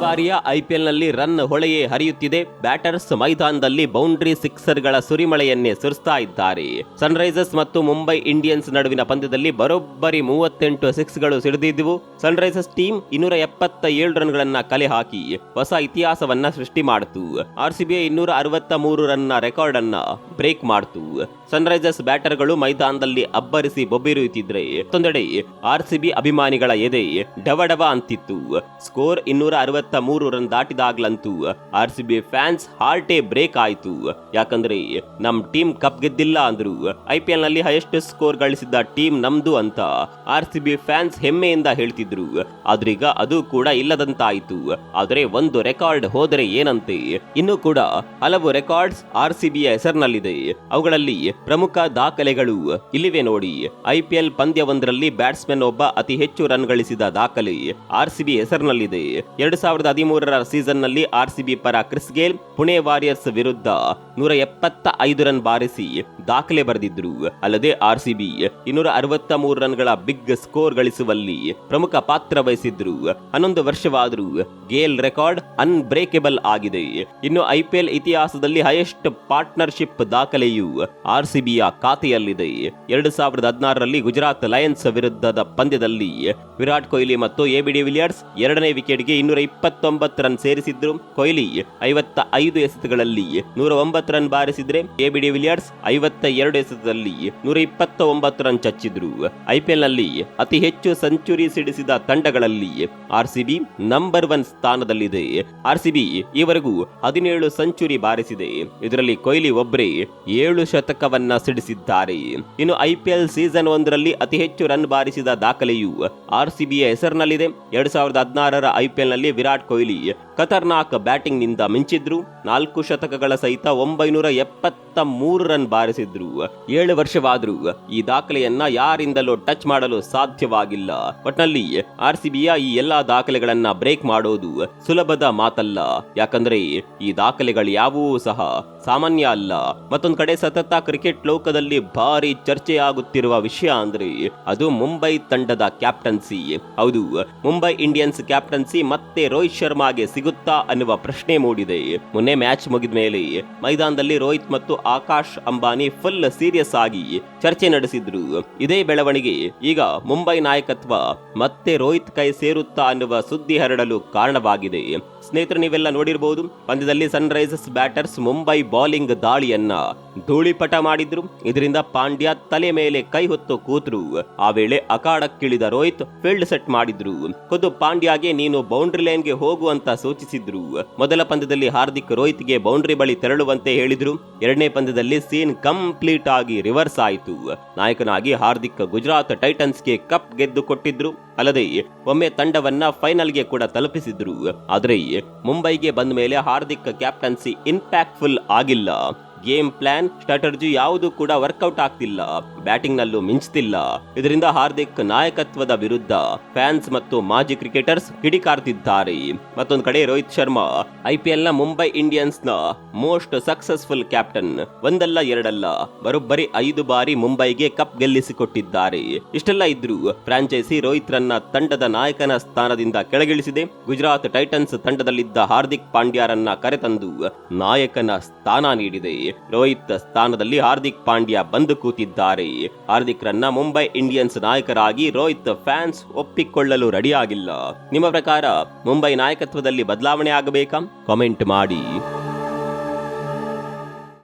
ಬಾರಿಯ ಐಪಿಎಲ್ನಲ್ಲಿ ರನ್ ಹೊಳೆಯೇ ಹರಿಯುತ್ತಿದೆ. ಬ್ಯಾಟರ್ಸ್ ಮೈದಾನದಲ್ಲಿ ಬೌಂಡ್ರಿ ಸಿಕ್ಸರ್ಗಳ ಸುರಿಮಳೆಯನ್ನೇ ಸುರಿಸ್ತಾ ಇದ್ದಾರೆ. ಸನ್ರೈಸರ್ಸ್ ಮತ್ತು ಮುಂಬೈ ಇಂಡಿಯನ್ಸ್ ನಡುವಿನ ಪಂದ್ಯದಲ್ಲಿ ಬರೋಬ್ಬರಿ 38 ಸಿಕ್ಸ್ಗಳು ಸಿಡಿದಿದ್ದವು. ಸನ್ರೈಸರ್ಸ್ ಟೀಮ್ 277 ರನ್ಗಳನ್ನ ಕಲೆ ಹಾಕಿ ಹೊಸ ಇತಿಹಾಸವನ್ನ ಸೃಷ್ಟಿ ಮಾಡಿತು. ಆರ್ಸಿಬಿ 263 ರನ್ನ ರೆಕಾರ್ಡ್ ಅನ್ನ ಬ್ರೇಕ್ ಮಾಡಿತು. ಸನ್ರೈಸರ್ಸ್ ಬ್ಯಾಟರ್ಗಳು ಮೈದಾನದಲ್ಲಿ ಅಬ್ಬರಿಸಿ ಬೊಬ್ಬಿರುತ್ತಿದ್ರೆ ಮತ್ತೊಂದೆಡೆ ಆರ್ಸಿಬಿ ಅಭಿಮಾನಿಗಳ ಎದೆ ಡವಡವ ಅಂತಿತ್ತು. ಸ್ಕೋರ್ 263 ರನ್ ದಾಟಿದಾಗ್ಲಂತೂ ಆರ್ಸಿಬಿ ಫ್ಯಾನ್ಸ್ ಹಾರ್ಟೇ ಬ್ರೇಕ್ ಆಯ್ತು. ಯಾಕಂದ್ರೆ ನಮ್ ಟೀಮ್ ಕಪ್ ಗೆದ್ದಿಲ್ಲ ಅಂದ್ರು. ಐಪಿಎಲ್ ನಲ್ಲಿ ಹೈಯೆಸ್ಟ್ ಸ್ಕೋರ್ ಗಳಿಸಿದ್ದ ಟೀಮ್ ನಮ್ದು ಅಂತ ಆರ್ಸಿಬಿ ಫ್ಯಾನ್ಸ್ ಹೆಮ್ಮೆಯಿಂದ ಹೇಳ್ತಿದ್ರು. ಆದ್ರೀಗ ಅದು ಕೂಡ ಇಲ್ಲದಂತಾಯ್ತು. ಆದ್ರೆ ಒಂದು ರೆಕಾರ್ಡ್ ಹೋದರೆ ಏನಂತೆ, ಇನ್ನು ಕೂಡ ಹಲವು ರೆಕಾರ್ಡ್ಸ್ ಆರ್ಸಿಬಿಯ ಹೆಸರಿನಲ್ಲಿದೆ. ಅವುಗಳಲ್ಲಿ ಪ್ರಮುಖ ದಾಖಲೆಗಳು ಇಲ್ಲಿವೆ ನೋಡಿ. ಐಪಿಎಲ್ ಪಂದ್ಯವೊಂದರಲ್ಲಿ ಬ್ಯಾಟ್ಸ್ಮನ್ ಒಬ್ಬ ಅತಿ ಹೆಚ್ಚು ರನ್ ಗಳಿಸಿದ ದಾಖಲೆ ಆರ್ಸಿಬಿ ಹೆಸರಿನಲ್ಲಿದೆ. 2013ರ ಸೀಸನ್ ನಲ್ಲಿ ಆರ್ಸಿಬಿ ಪರ ಕ್ರಿಸ್ ಗೇಲ್ ಪುಣೆ ವಾರಿಯರ್ಸ್ ವಿರುದ್ಧ 175 ರನ್ ಬಾರಿಸಿ ದಾಖಲೆ ಬರೆದಿದ್ರು. ಅಲ್ಲದೆ ಆರ್ಸಿಬಿ 263 ರನ್ಗಳ ಬಿಗ್ ಸ್ಕೋರ್ ಗಳಿಸುವಲ್ಲಿ ಪ್ರಮುಖ ಪಾತ್ರ ವಹಿಸಿದ್ರು. 11 ವರ್ಷವಾದರೂ ಗೇಲ್ ರೆಕಾರ್ಡ್ ಅನ್ಬ್ರೇಕಬಲ್ ಆಗಿದೆ. ಇನ್ನು ಐಪಿಎಲ್ ಇತಿಹಾಸದಲ್ಲಿ ಹೈಯೆಸ್ಟ್ ಪಾರ್ಟ್ನರ್ಶಿಪ್ ದಾಖಲೆಯು ಆರ್ಸಿಬಿಯ ಖಾತೆಯಲ್ಲಿದೆ. 2016ರಲ್ಲಿ ಗುಜರಾತ್ ಲಯನ್ಸ್ ವಿರುದ್ಧದ ಪಂದ್ಯದಲ್ಲಿ ವಿರಾಟ್ ಕೊಹ್ಲಿ ಮತ್ತು ಎಬಿ ಡಿವಿಲಿಯರ್ಸ್ ಎರಡನೇ ವಿಕೆಟ್ಗೆ 229 ರನ್ ಸೇರಿಸಿದ್ರು. ಕೊಹ್ಲಿ 55 ಎಸೆತಗಳಲ್ಲಿ 109 ರನ್ ಬಾರಿಸಿದ್ರೆ ಎಬಿ ಡಿವಿಲಿಯರ್ಸ್ 52 ಎಸೆತದಲ್ಲಿ 129 ರನ್ ಚಚ್ಚಿದ್ರು. ಐಪಿಎಲ್ ನಲ್ಲಿ ಅತಿ ಹೆಚ್ಚು ಸೆಂಚುರಿ ಸಿಡಿಸಿದ ತಂಡಗಳಲ್ಲಿ ಆರ್ಸಿಬಿ ನಂಬರ್ 1 ಸ್ಥಾನದಲ್ಲಿದೆ. ಆರ್ಸಿಬಿ ಈವರೆಗೂ 17 ಸೆಂಚುರಿ ಬಾರಿಸಿದೆ. ಇದರಲ್ಲಿ ಕೊಹ್ಲಿ ಒಬ್ಬರೇ 7 ಶತಕವನ್ನ ಸಿಡಿಸಿದ್ದಾರೆ. ಇನ್ನು ಐಪಿಎಲ್ ಸೀಸನ್ 1ರಲ್ಲಿ ಅತಿ ಹೆಚ್ಚು ರನ್ ಬಾರಿಸಿದ ದಾಖಲೆಯು ಆರ್ಸಿಬಿಯ ಹೆಸರಿನಲ್ಲಿದೆ. 2016ರ ಐಪಿಎಲ್ ನಲ್ಲಿ ವಿರಾಟ್ ಕೊಹ್ಲಿ ಖತರ್ನಾಕ್ ಬ್ಯಾಟಿಂಗ್ ನಿಂದ ಮಿಂಚಿದ್ರು. 4 ಶತಕಗಳ ಸಹಿತ 973 ರನ್ ಬಾರಿಸಿದ್ರು. 7 ವರ್ಷವಾದರೂ ಈ ದಾಖಲೆಯನ್ನ ಯಾರಿಂದಲೂ ಟಚ್ ಮಾಡಲು ಸಾಧ್ಯವಾಗಿಲ್ಲ. ಒಟ್ನಲ್ಲಿ ಆರ್ಸಿಬಿಯ ಈ ಎಲ್ಲಾ ದಾಖಲೆಗಳನ್ನ ಬ್ರೇಕ್ ಮಾಡೋದು ಸುಲಭದ ಮಾತಲ್ಲ. ಯಾಕಂದ್ರೆ ಈ ದಾಖಲೆಗಳು ಯಾವುವೂ ಸಹ ಸಾಮಾನ್ಯ ಅಲ್ಲ. ಮತ್ತೊಂದು ಕಡೆ ಸತತ ಕ್ರಿಕೆಟ್ ಲೋಕದಲ್ಲಿ ಭಾರಿ ಚರ್ಚೆಯಾಗುತ್ತಿರುವ ವಿಷಯ ಅಂದ್ರೆ ಅದು ಮುಂಬೈ ತಂಡದ ಕ್ಯಾಪ್ಟನ್ಸಿ. ಹೌದು, ಮುಂಬೈ ಇಂಡಿಯನ್ಸ್ ಕ್ಯಾಪ್ಟನ್ಸಿ ಮತ್ತೆ ರೋಹಿತ್ ಶರ್ಮಾಗೆ ಸಿಗುತ್ತಾ ಅನ್ನುವ ಪ್ರಶ್ನೆ ಮೂಡಿದೆ. ಮೊನ್ನೆ ಮ್ಯಾಚ್ ಮುಗಿದ ಮೇಲೆ ಮೈದಾನದಲ್ಲಿ ರೋಹಿತ್ ಮತ್ತು ಆಕಾಶ್ ಅಂಬಾನಿ ಫುಲ್ ಸೀರಿಯಸ್ ಆಗಿ ಚರ್ಚೆ ನಡೆಸಿದ್ರು. ಇದೇ ಬೆಳವಣಿಗೆ ಈಗ ಮುಂಬೈ ನಾಯಕತ್ವ ಮತ್ತೆ ರೋಹಿತ್ ಕೈ ಸೇರುತ್ತಾ ಅನ್ನುವ ಸುದ್ದಿ ಹರಡಲು ಕಾರಣವಾಗಿದೆ. ಸ್ನೇಹಿತರು, ನೀವೆಲ್ಲ ನೋಡಿರಬಹುದು, ಪಂದ್ಯದಲ್ಲಿ ಸನ್ರೈಸರ್ಸ್ ಬ್ಯಾಟರ್ಸ್ ಮುಂಬೈ ಬೌಲಿಂಗ್ ದಾಳಿಯನ್ನ ಧೂಳಿಪಟ ಮಾಡಿದ್ರು. ಇದರಿಂದ ಪಾಂಡ್ಯ ತಲೆ ಮೇಲೆ ಕೈ ಹೊತ್ತು ಕೂತರು. ಆ ವೇಳೆ ಅಖಾಡಕ್ಕಿಳಿದ ರೋಹಿತ್ ಫೀಲ್ಡ್ ಸೆಟ್ ಮಾಡಿದ್ರು. ಖುದ್ದು ಪಾಂಡ್ಯಗೆ ನೀನು ಬೌಂಡ್ರಿ ಲೈನ್ಗೆ ಹೋಗು ಅಂತ ಸೂಚಿಸಿದ್ರು. ಮೊದಲ ಪಂದ್ಯದಲ್ಲಿ ಹಾರ್ದಿಕ್ ರೋಹಿತ್ಗೆ ಬೌಂಡ್ರಿ ಬಳಿ ತೆರಳುವಂತೆ ಹೇಳಿದ್ರು. ಎರಡನೇ ಪಂದ್ಯದಲ್ಲಿ ಸೀನ್ ಕಂಪ್ಲೀಟ್ ಆಗಿ ರಿವರ್ಸ್ ಆಯಿತು. ನಾಯಕನಾಗಿ ಹಾರ್ದಿಕ್ ಗುಜರಾತ್ ಟೈಟನ್ಸ್ಗೆ ಕಪ್ ಗೆದ್ದು ಕೊಟ್ಟಿದ್ರು. ಅಲ್ಲದೆ ಒಮ್ಮೆ ತಂಡವನ್ನ ಫೈನಲ್ಗೆ ಕೂಡ ತಲುಪಿಸಿದ್ರು. ಆದರೆ ಮುಂಬೈಗೆ ಬಂದ ಮೇಲೆ ಹಾರ್ದಿಕ್ ಕ್ಯಾಪ್ಟನ್ಸಿ ಇಂಪ್ಯಾಕ್ಟ್ಫುಲ್ ಆಗಿಲ್ಲ. ಗೇಮ್ ಪ್ಲಾನ್, ಸ್ಟ್ರಾಟಜಿ ಯಾವುದು ಕೂಡ ವರ್ಕೌಟ್ ಆಗ್ತಿಲ್ಲ. ಬ್ಯಾಟಿಂಗ್ ನಲ್ಲೂ ಮಿಂಚ್ತಿಲ್ಲ. ಇದರಿಂದ ಹಾರ್ದಿಕ್ ನಾಯಕತ್ವದ ವಿರುದ್ಧ ಫ್ಯಾನ್ಸ್ ಮತ್ತು ಮಾಜಿ ಕ್ರಿಕೆಟರ್ಸ್ ಕಿಡಿಕಾರ್ತಿದ್ದಾರೆ. ಮತ್ತೊಂದು ಕಡೆ ರೋಹಿತ್ ಶರ್ಮಾ ಐಪಿಎಲ್ ನ ಮುಂಬೈ ಇಂಡಿಯನ್ಸ್ ನ ಮೋಸ್ಟ್ ಸಕ್ಸಸ್ಫುಲ್ ಕ್ಯಾಪ್ಟನ್. ಒಂದಲ್ಲ ಎರಡಲ್ಲ, ಬರೋಬ್ಬರಿ 5 ಬಾರಿ ಮುಂಬೈಗೆ ಕಪ್ ಗೆಲ್ಲಿಸಿಕೊಟ್ಟಿದ್ದಾರೆ. ಇಷ್ಟೆಲ್ಲ ಇದ್ರೂ ಫ್ರಾಂಚೈಸಿ ರೋಹಿತ್ ರನ್ನ ತಂಡದ ನಾಯಕನ ಸ್ಥಾನದಿಂದ ಕೆಳಗಿಳಿಸಿದೆ. ಗುಜರಾತ್ ಟೈಟನ್ಸ್ ತಂಡದಲ್ಲಿದ್ದ ಹಾರ್ದಿಕ್ ಪಾಂಡ್ಯರನ್ನ ಕರೆತಂದು ನಾಯಕನ ಸ್ಥಾನ ನೀಡಿದೆ. ರೋಹಿತ್ ಸ್ಥಾನದಲ್ಲಿ ಹಾರ್ದಿಕ್ ಪಾಂಡ್ಯ ಬಂದು ಕೂತಿದ್ದಾರೆ. ಹಾರ್ದಿಕ್ ರನ್ನ ಮುಂಬೈ ಇಂಡಿಯನ್ಸ್ ನಾಯಕರಾಗಿ ರೋಹಿತ್ ಫ್ಯಾನ್ಸ್ ಒಪ್ಪಿಕೊಳ್ಳಲು ರೆಡಿಯಾಗಿಲ್ಲ. ನಿಮ್ಮ ಪ್ರಕಾರ ಮುಂಬೈ ನಾಯಕತ್ವದಲ್ಲಿ ಬದಲಾವಣೆ ಆಗಬೇಕಾ? ಕಾಮೆಂಟ್ ಮಾಡಿ.